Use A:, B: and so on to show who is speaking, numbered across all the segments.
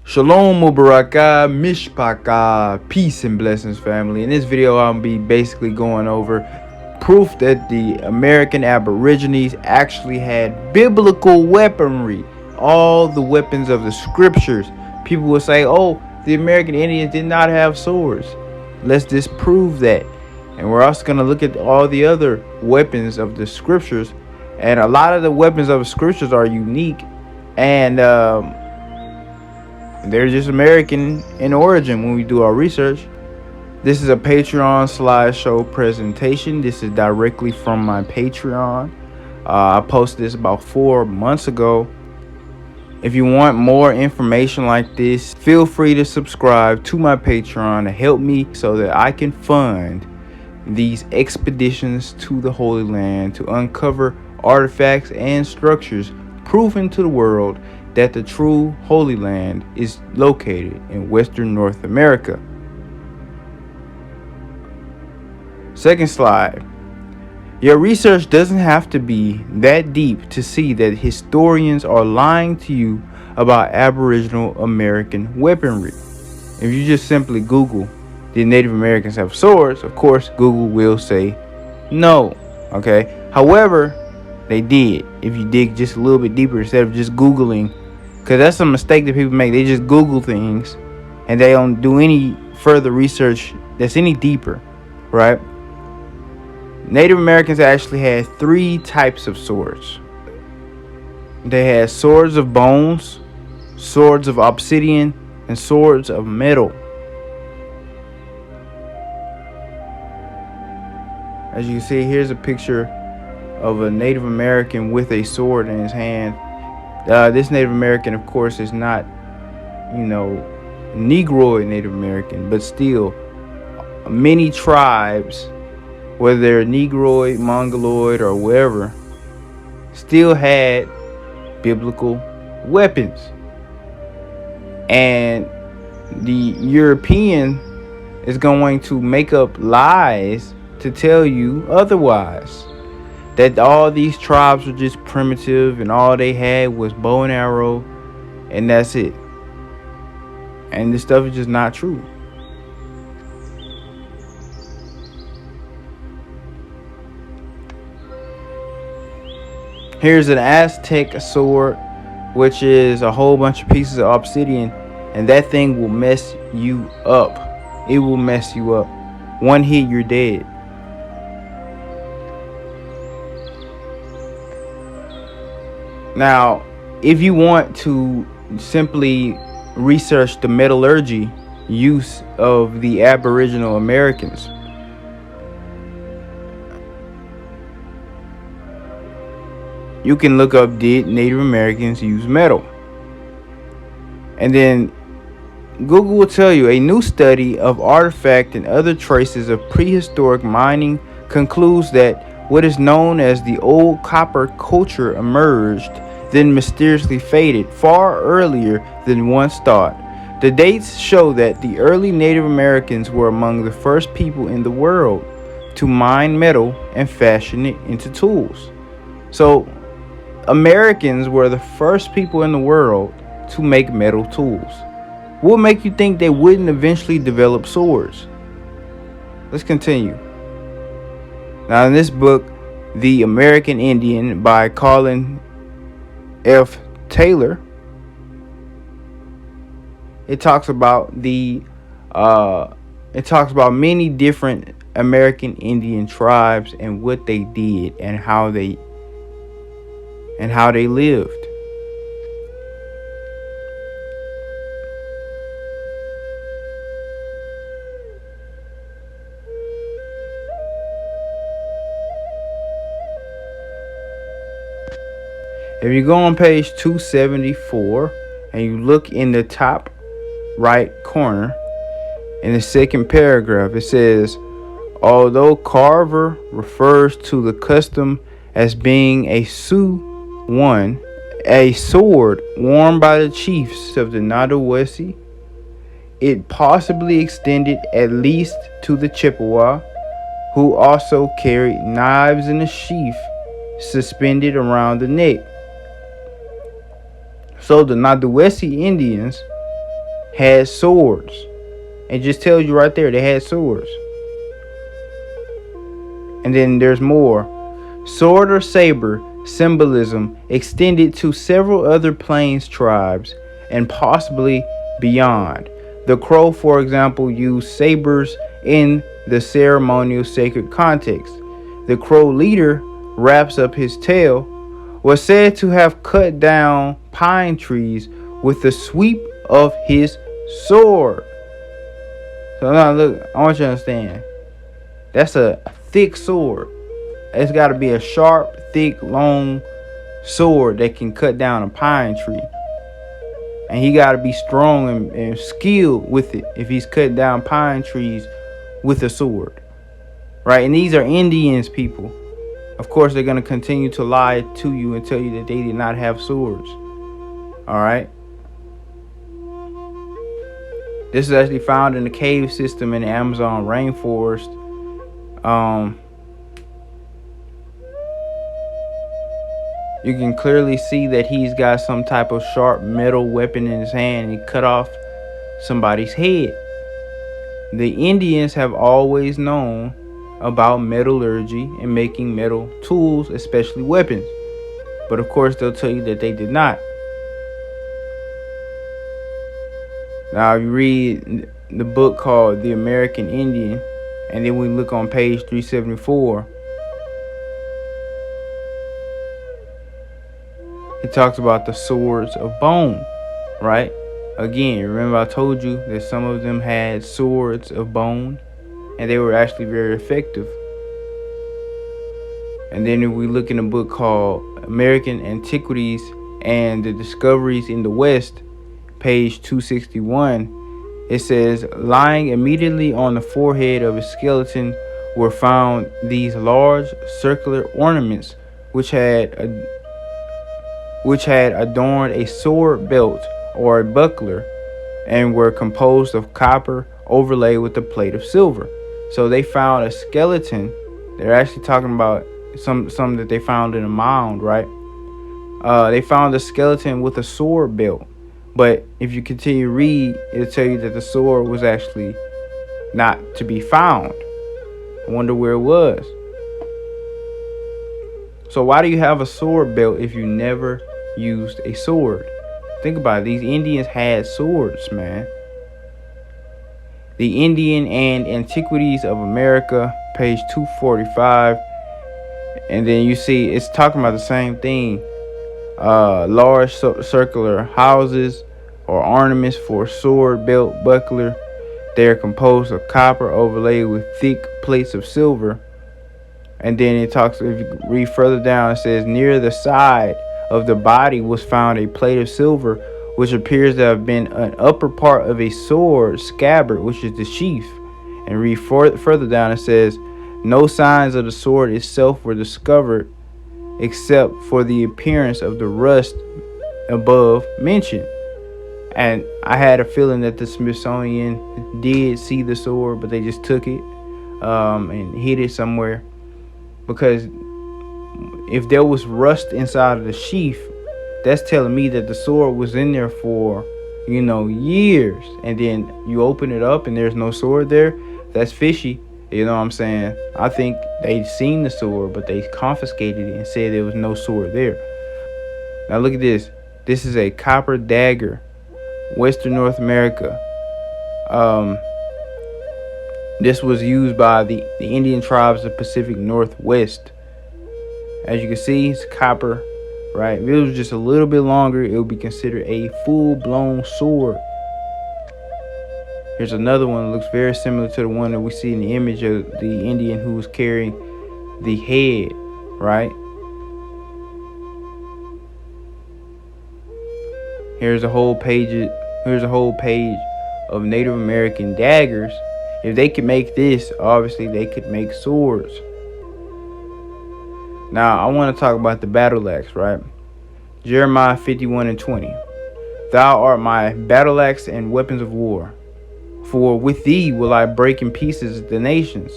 A: Shalom Mubaraka, Mishpaka, peace and blessings, family. In this video, I'll be basically going over proof that the American Aborigines actually had biblical weaponry, all the weapons of the scriptures. People will say, oh, the American Indians did not have swords. Let's disprove that. And we're also going to look at all the other weapons of the scriptures. And a lot of the weapons of the scriptures are unique and they're just American in origin when we do our research. This is a Patreon slideshow presentation. This is directly from my Patreon. I posted this about 4 months ago. If you want more information like this, feel free to subscribe to my Patreon to help me so that I can fund these expeditions to the Holy Land to uncover artifacts and structures proven to the world that the true Holy Land is located in Western North America. Second slide. Your research doesn't have to be that deep to see that historians are lying to you about Aboriginal American weaponry. If you just simply Google, did Native Americans have swords? Of course, Google will say no. Okay. However, they did. If you dig just a little bit deeper instead of just Googling, because that's a mistake that people make. They just Google things and they don't do any further research that's any deeper, right? Native Americans actually had 3 types of swords. They had swords of bones, swords of obsidian, and swords of metal. As you can see, here's a picture of a Native American with a sword in his hand. This Native American, of course, is not, Negroid Native American, but still, many tribes, whether they're Negroid, Mongoloid, or wherever, still had biblical weapons. And the European is going to make up lies to tell you otherwise. That all these tribes were just primitive and all they had was bow and arrow and that's it. And this stuff is just not true. Here's an Aztec sword, which is a whole bunch of pieces of obsidian, and that thing will mess you up. It will mess you up. One hit, you're dead. Now, if you want to simply research the metallurgy use of the Aboriginal Americans, you can look up, did Native Americans use metal? And then Google will tell you a new study of artifact and other traces of prehistoric mining concludes that what is known as the old copper culture emerged, then mysteriously faded far earlier than once thought. The dates show that the early Native Americans were among the first people in the world to mine metal and fashion it into tools. So, Americans were the first people in the world to make metal tools. What would make you think they wouldn't eventually develop swords? Let's continue. Now, in this book, The American Indian by Colin F. Taylor, it talks about many different American Indian tribes and what they did and how they lived. If you go on page 274 and you look in the top right corner in the second paragraph, it says, although Carver refers to the custom as being a one, a sword worn by the chiefs of the Nadawasi, it possibly extended at least to the Chippewa, who also carried knives in a sheath suspended around the neck. So the Nadawasi Indians had swords. It just tells you right there they had swords. And then there's more. Sword or saber symbolism extended to several other plains tribes and possibly beyond. The Crow, for example, used sabers in the ceremonial sacred context. The Crow leader wraps up his tail, was said to have cut down pine trees with the sweep of his sword. So now look, I want you to understand. That's a thick sword. It's got to be a sharp, thick, long sword that can cut down a pine tree. And he got to be strong and skilled with it if he's cutting down pine trees with a sword. Right? And these are Indians, people. Of course, they're going to continue to lie to you and tell you that they did not have swords. Alright? This is actually found in the cave system in the Amazon rainforest. You can clearly see that he's got some type of sharp metal weapon in his hand and he cut off somebody's head. The Indians have always known about metallurgy and making metal tools, especially weapons. But of course, they'll tell you that they did not. Now, if you read the book called The American Indian, and then we look on page 374, it talks about the swords of bone, right? Again, remember I told you that some of them had swords of bone, and they were actually very effective. And then if we look in a book called American Antiquities and the Discoveries in the West, page 261, it says, lying immediately on the forehead of a skeleton were found these large circular ornaments which had adorned a sword belt or a buckler and were composed of copper overlaid with a plate of silver. So they found a skeleton. They're actually talking about some that they found in a mound, right? They found a skeleton with a sword belt. But if you continue to read, it'll tell you that the sword was actually not to be found. I wonder where it was. So why do you have a sword belt if you never used a sword? Think about it. These Indians had swords, man. The Indian and Antiquities of America, page 245. And then you see it's talking about the same thing. Large circular houses or ornaments for sword, belt, buckler. They are composed of copper overlaid with thick plates of silver. And then it talks, if you read further down, it says, near the side of the body was found a plate of silver, which appears to have been an upper part of a sword scabbard, which is the sheath. And read further down, it says, no signs of the sword itself were discovered except for the appearance of the rust above mentioned. And I had a feeling that the Smithsonian did see the sword, but they just took it and hid it somewhere. Because if there was rust inside of the sheath, that's telling me that the sword was in there for, years. And then you open it up and there's no sword there. That's fishy. You know what I'm saying? I think they'd seen the sword, but they confiscated it and said there was no sword there. Now look at this. This is a copper dagger, Western North America. This was used by the Indian tribes of Pacific Northwest. As you can see, it's copper, right? If it was just a little bit longer, it would be considered a full-blown sword. Here's another one that looks very similar to the one that we see in the image of the Indian who was carrying the head, right? Here's a whole page of Native American daggers. If they could make this, obviously they could make swords. Now, I want to talk about the battle axe, right? Jeremiah 51:20. Thou art my battle axe and weapons of war. For with thee will I break in pieces the nations,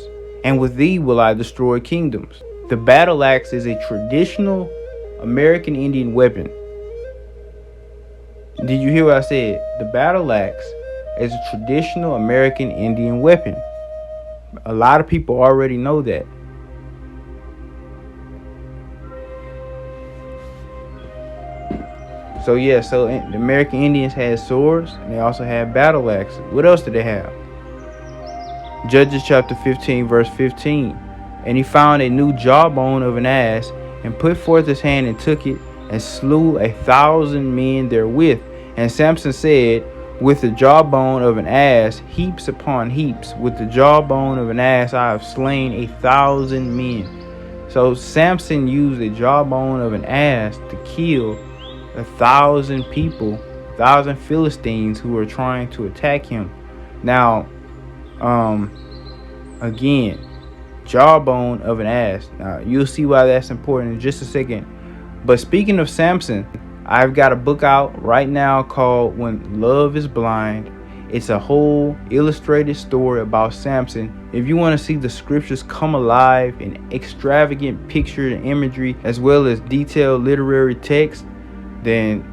A: and with thee will I destroy kingdoms. The battle axe is a traditional American Indian weapon. Did you hear what I said? The battle axe as a traditional American Indian weapon. A lot of people already know that. So yeah, so the American Indians had swords, and they also had battle axes. What else did they have? Judges chapter 15, verse 15. And he found a new jawbone of an ass, and put forth his hand and took it, and slew 1,000 men therewith. And Samson said, with the jawbone of an ass, heaps upon heaps, with the jawbone of an ass I have slain 1,000 men. So Samson used the jawbone of an ass to kill 1,000 people, 1,000 Philistines who were trying to attack him. Now, again, jawbone of an ass. Now, you'll see why that's important in just a second. But speaking of Samson, I've got a book out right now called When Love is Blind. It's a whole illustrated story about Samson. If you want to see the scriptures come alive in extravagant picture and imagery, as well as detailed literary text, then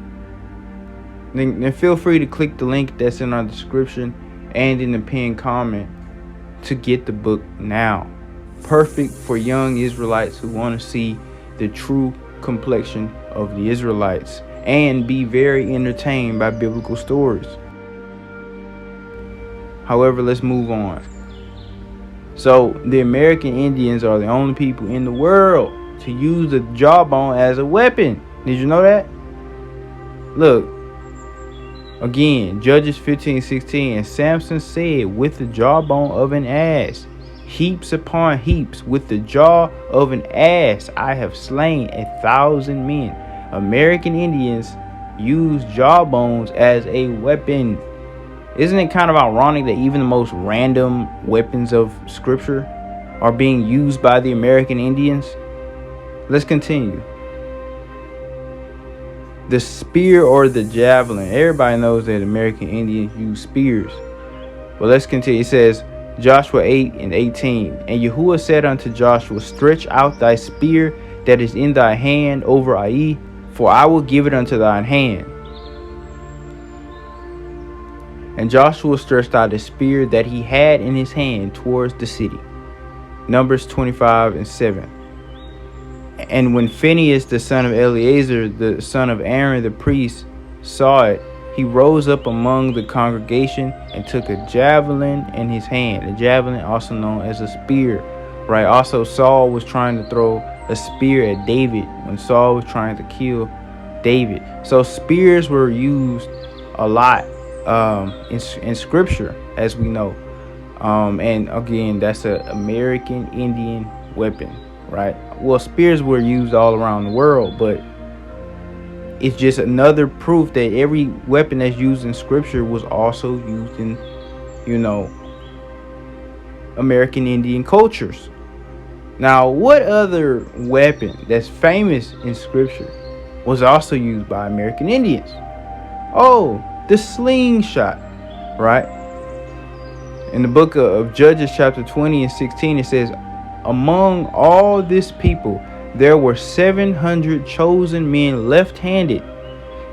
A: feel free to click the link that's in our description and in the pinned comment to get the book now. Perfect for young Israelites who want to see the true complexion of the Israelites and be very entertained by biblical stories. However, let's move on. So the American Indians are the only people in the world to use the jawbone as a weapon. Did you know that? Look, again, Judges 15:16. And Samson said, with the jawbone of an ass, heaps upon heaps, with the jaw of an ass I have slain 1,000 men. American Indians use jawbones as a weapon. Isn't it kind of ironic that even the most random weapons of scripture are being used by the American Indians? Let's continue. The spear or the javelin. Everybody knows that American Indians use spears. But let's continue. It says, Joshua 8:18. And Yahuwah said unto Joshua, stretch out thy spear that is in thy hand over Ai, for I will give it unto thine hand. And Joshua stretched out the spear that he had in his hand towards the city. Numbers 25:7. And when Phinehas the son of Eleazar, the son of Aaron the priest, saw it, he rose up among the congregation and took a javelin in his hand. A javelin, also known as a spear, right? Also, Saul was trying to throw a spear at David when Saul was trying to kill David. So spears were used a lot in scripture, as we know. And again, that's an American Indian weapon, right? Well, spears were used all around the world, but it's just another proof that every weapon that's used in scripture was also used in, American Indian cultures. Now, what other weapon that's famous in scripture was also used by American Indians? Oh, the slingshot, right? In the book of Judges chapter 20:16, it says, among all this people, there were 700 chosen men left-handed.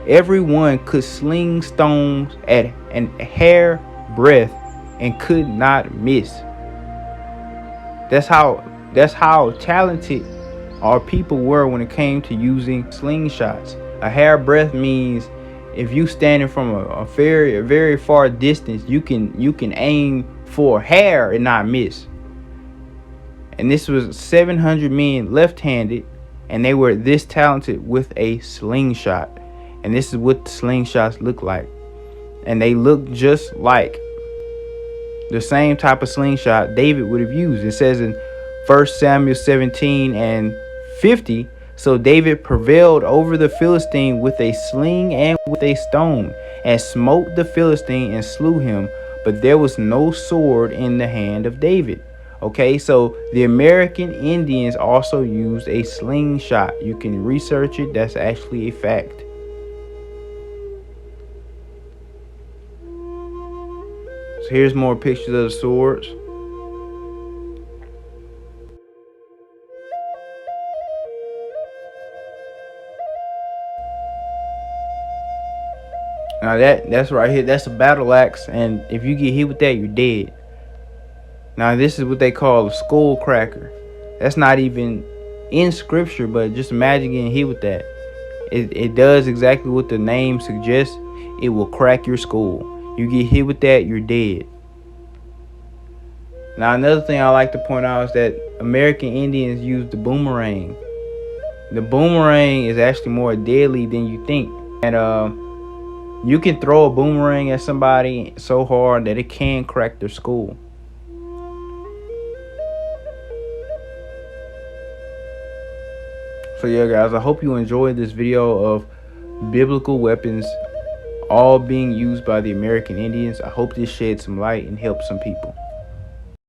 A: Every one could sling stones at an hair breadth and could not miss. That's how talented our people were when it came to using slingshots. A hair breadth means if you standing from a very far distance, you can aim for hair and not miss. And this was 700 men left-handed, and they were this talented with a slingshot. And this is what the slingshots look like. And they look just like the same type of slingshot David would have used. It says in 1 Samuel 17:50, so David prevailed over the Philistine with a sling and with a stone, and smote the Philistine and slew him, but there was no sword in the hand of David. Okay, so the American Indians also used a slingshot. You can research it. That's actually a fact. So here's more pictures of the swords. Now that's right here. That's a battle axe, and if you get hit with that, you're dead. Now this is what they call a skull cracker. That's not even in scripture, but just imagine getting hit with that. It does exactly what the name suggests. It will crack your skull. You get hit with that, you're dead. Now another thing I like to point out is that American Indians use the boomerang. The boomerang is actually more deadly than you think. And you can throw a boomerang at somebody so hard that it can crack their skull. So yeah guys, I hope you enjoyed this video of biblical weapons all being used by the American Indians. I hope this shed some light and helped some people.